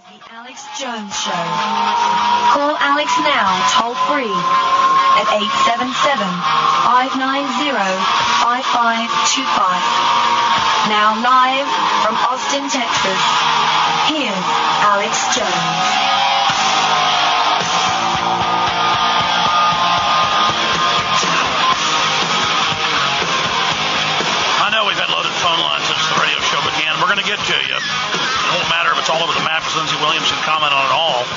The Alex Jones Show. Call Alex now, toll free, at 877-590-5525. Now live from Austin, Texas, here's Alex Jones. I know we've had loaded phone lines since the radio show began. We're going to get to you. It won't matter if it's all over the map, because Lindsey Williams can comment on it all.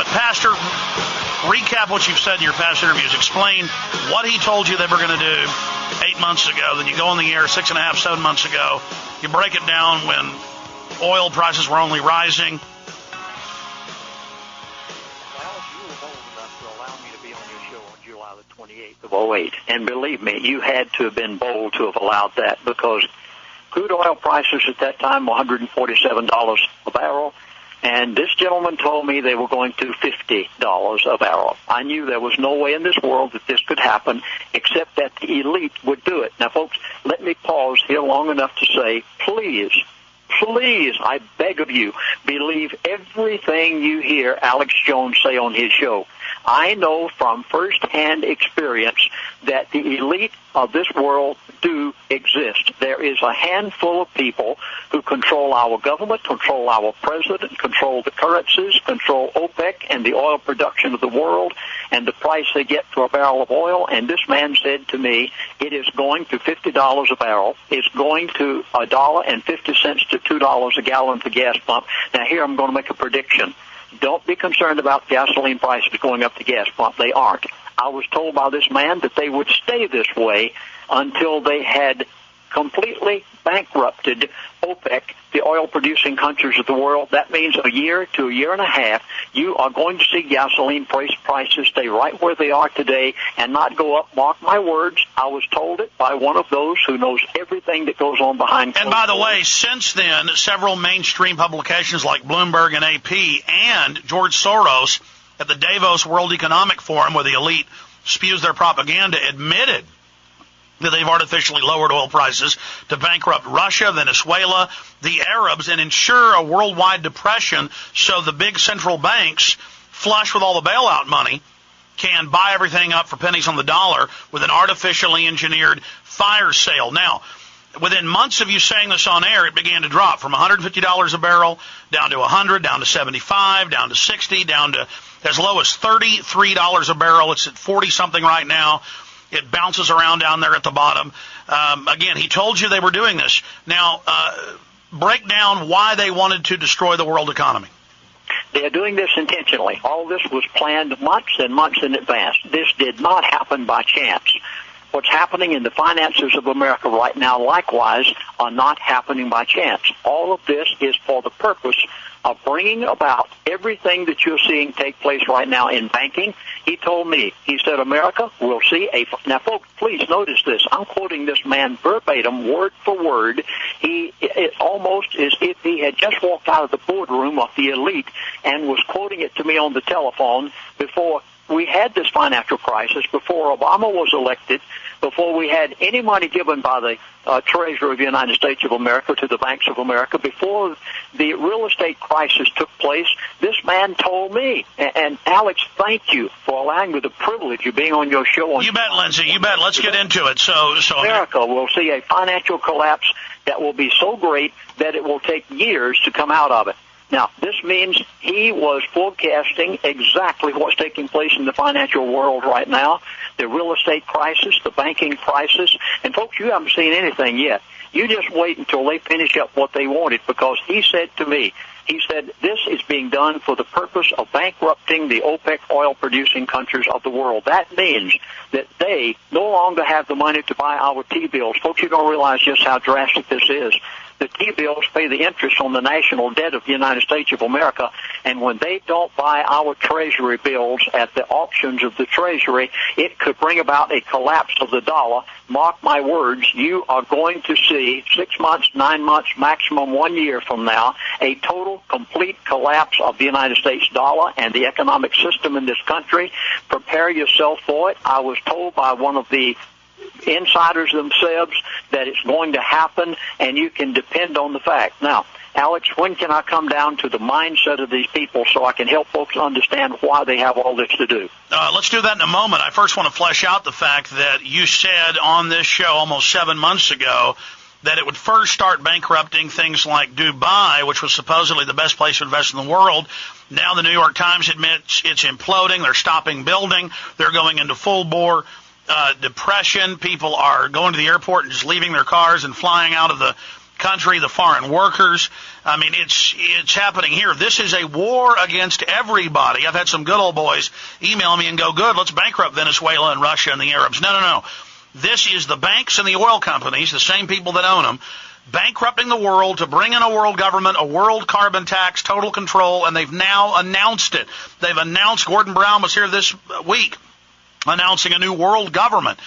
But, Pastor, recap what you've said in your past interviews. Explain what he told you they were going to do 8 months ago. Then you go on the air 6.5, 7 months ago. You break it down when oil prices were only rising. Alex, you were bold enough to allow me to be on your show on July the 28th of 2008. And believe me, you had to have been bold to have allowed that, because crude oil prices at that time were $147 a barrel, and this gentleman told me they were going to $50 a barrel. I knew there was no way in this world that this could happen except that the elite would do it. Now, folks, let me pause here long enough to say, please, I beg of you, believe everything you hear Alex Jones say on his show. I know from first-hand experience that the elite of this world do exist. There is a handful of people who control our government, control our president, control the currencies, control OPEC and the oil production of the world and the price they get for a barrel of oil. And this man said to me, it is going to $50 a barrel. It's going to $1.50 to $2 a gallon at the gas pump. Now, here I'm going to make a prediction. Don't be concerned about gasoline prices going up the gas pump. They aren't. I was told by this man that they would stay this way until they had completely bankrupted OPEC, the oil-producing countries of the world. That means a year to a year and a half, you are going to see gasoline prices stay right where they are today and not go up. Mark my words. I was told it by one of those who knows everything that goes on behind closed doors. And by the way, since then, several mainstream publications like Bloomberg and AP and George Soros at the Davos World Economic Forum, where the elite spews their propaganda, admitted that they've artificially lowered oil prices to bankrupt Russia, Venezuela, the Arabs, and ensure a worldwide depression so the big central banks, flush with all the bailout money, can buy everything up for pennies on the dollar with an artificially engineered fire sale. Now, within months of you saying this on air, it began to drop from $150 a barrel down to $100, down to $75, down to $60, down to as low as $33 a barrel. It's at 40-something right now. It bounces around down there at the bottom. Again, he told you they were doing this. Now, break down why they wanted to destroy the world economy. They are doing this intentionally. All this was planned months and months in advance. This did not happen by chance. What's happening in the finances of America right now, likewise, are not happening by chance. All of this is for the purpose of bringing about everything that you're seeing take place right now in banking. He told me, he said, America will see a... Now, folks, please notice this. I'm quoting this man verbatim, word for word. It's almost as if he had just walked out of the boardroom of the elite and was quoting it to me on the telephone before we had this financial crisis, before Obama was elected, before we had any money given by the Treasury of the United States of America to the banks of America, before the real estate crisis took place. This man told me, and Alex, thank you for allowing me the privilege of being on your show. You bet, Lindsey. You bet. Let's get into it. So America will see a financial collapse that will be so great that it will take years to come out of it. Now, this means he was forecasting exactly what's taking place in the financial world right now, the real estate crisis, the banking crisis. And, folks, you haven't seen anything yet. You just wait until they finish up what they wanted, because he said to me, he said, this is being done for the purpose of bankrupting the OPEC oil-producing countries of the world. That means that they no longer have the money to buy our T-bills. Folks, you don't realize just how drastic this is. The T-bills pay the interest on the national debt of the United States of America, and when they don't buy our Treasury bills at the auctions of the Treasury, it could bring about a collapse of the dollar. Mark my words, you are going to see 6 months, 9 months, maximum 1 year from now, a total, complete collapse of the United States dollar and the economic system in this country. Prepare yourself for it. I was told by one of the insiders themselves that it's going to happen, and you can depend on the fact. Now, Alex, when can I come down to the mindset of these people so I can help folks understand why they have all this to do? Let's do that in a moment. I first want to flesh out the fact that you said on this show almost 7 months ago that it would first start bankrupting things like Dubai, which was supposedly the best place to invest in the world. Now the New York Times admits it's imploding. They're stopping building. They're going into full-bore depression. People are going to the airport and just leaving their cars and flying out of the country, the foreign workers. I mean, it's happening here. This is a war against everybody. I've had some good old boys email me and go, good, let's bankrupt Venezuela and Russia and the Arabs. No. This is the banks and the oil companies, the same people that own them, bankrupting the world to bring in a world government, a world carbon tax, total control, and they've now announced it. They've announced, Gordon Brown was here this week, announcing a new world government.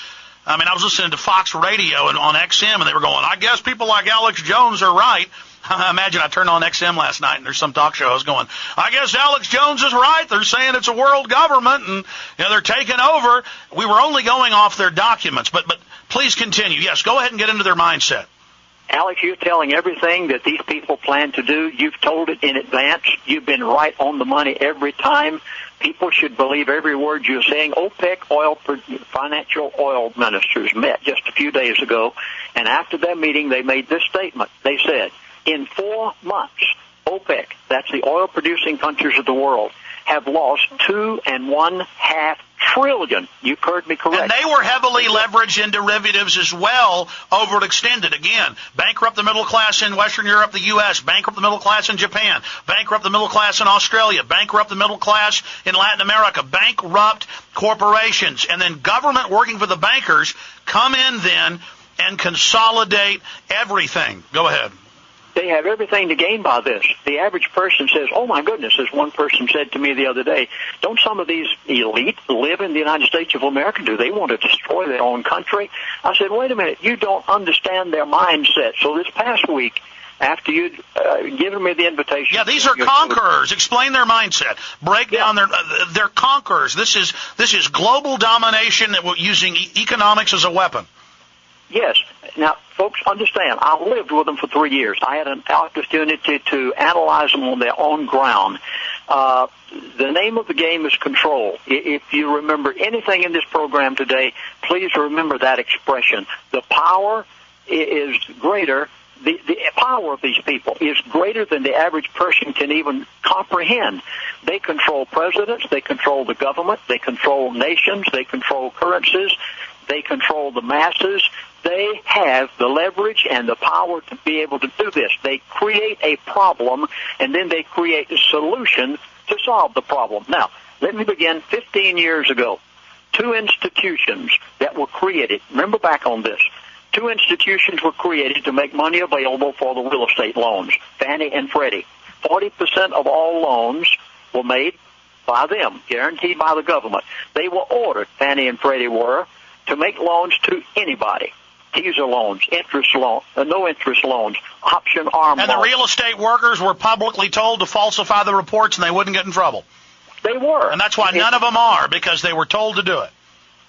I mean, I was listening to Fox Radio and on XM, and they were going, I guess people like Alex Jones are right. I imagine I turned on XM last night, and there's some talk show I was going, I guess Alex Jones is right. They're saying it's a world government, and they're taking over. We were only going off their documents, but please continue. Yes, go ahead and get into their mindset. Alex, you're telling everything that these people plan to do. You've told it in advance. You've been right on the money every time. People should believe every word you're saying. OPEC financial oil ministers met just a few days ago, and after their meeting, they made this statement. They said, in 4 months, OPEC, that's the oil-producing countries of the world, have lost $2.5 trillion. You heard me correct. And they were heavily leveraged in derivatives as well, overextended. Again, bankrupt the middle class in Western Europe, the U.S., bankrupt the middle class in Japan, bankrupt the middle class in Australia, bankrupt the middle class in Latin America, bankrupt corporations, and then government working for the bankers come in then and consolidate everything. Go ahead. They have everything to gain by this. The average person says, oh, my goodness, as one person said to me the other day, don't some of these elites live in the United States of America? Do they want to destroy their own country? I said, wait a minute, you don't understand their mindset. So this past week, after you'd given me the invitation. Yeah, these are conquerors. Explain their mindset. Break down their conquerors. This is global domination using economics as a weapon. Yes. Now, folks, understand, I lived with them for 3 years. I had an opportunity to analyze them on their own ground. The name of the game is control. If you remember anything in this program today, please remember that expression. The power is greater. The power of these people is greater than the average person can even comprehend. They control presidents. They control the government. They control nations. They control currencies. They control the masses. They have the leverage and the power to be able to do this. They create a problem, and then they create a solution to solve the problem. Now, let me begin 15 years ago. 2 institutions that were created. Remember back on this. 2 institutions were created to make money available for the real estate loans, Fannie and Freddie. 40% of all loans were made by them, guaranteed by the government. They were ordered, Fannie and Freddie were, to make loans to anybody. Teaser loans, interest loans, no interest loans, option arm loans. And the real estate workers were publicly told to falsify the reports and they wouldn't get in trouble. They were. And that's why none of them are, because they were told to do it.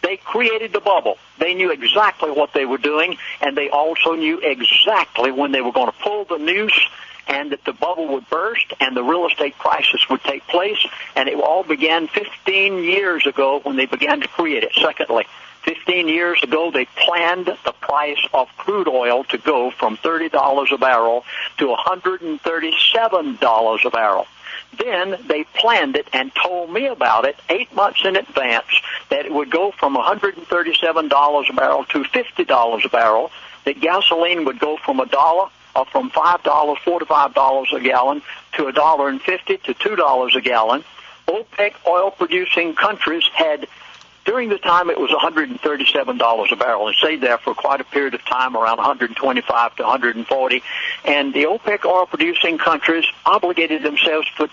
They created the bubble. They knew exactly what they were doing, and they also knew exactly when they were going to pull the noose and that the bubble would burst and the real estate crisis would take place. And it all began 15 years ago when they began to create it. Secondly, 15 years ago, they planned the price of crude oil to go from $30 a barrel to $137 a barrel. Then they planned it and told me about it 8 months in advance that it would go from $137 a barrel to $50 a barrel, that gasoline would go from $1 or from $5, $4 to $5 a gallon to $1.50 to $2 a gallon. OPEC oil-producing countries had, during the time it was $137 a barrel, and stayed there for quite a period of time, around 125 to 140. And the OPEC oil-producing countries obligated themselves to put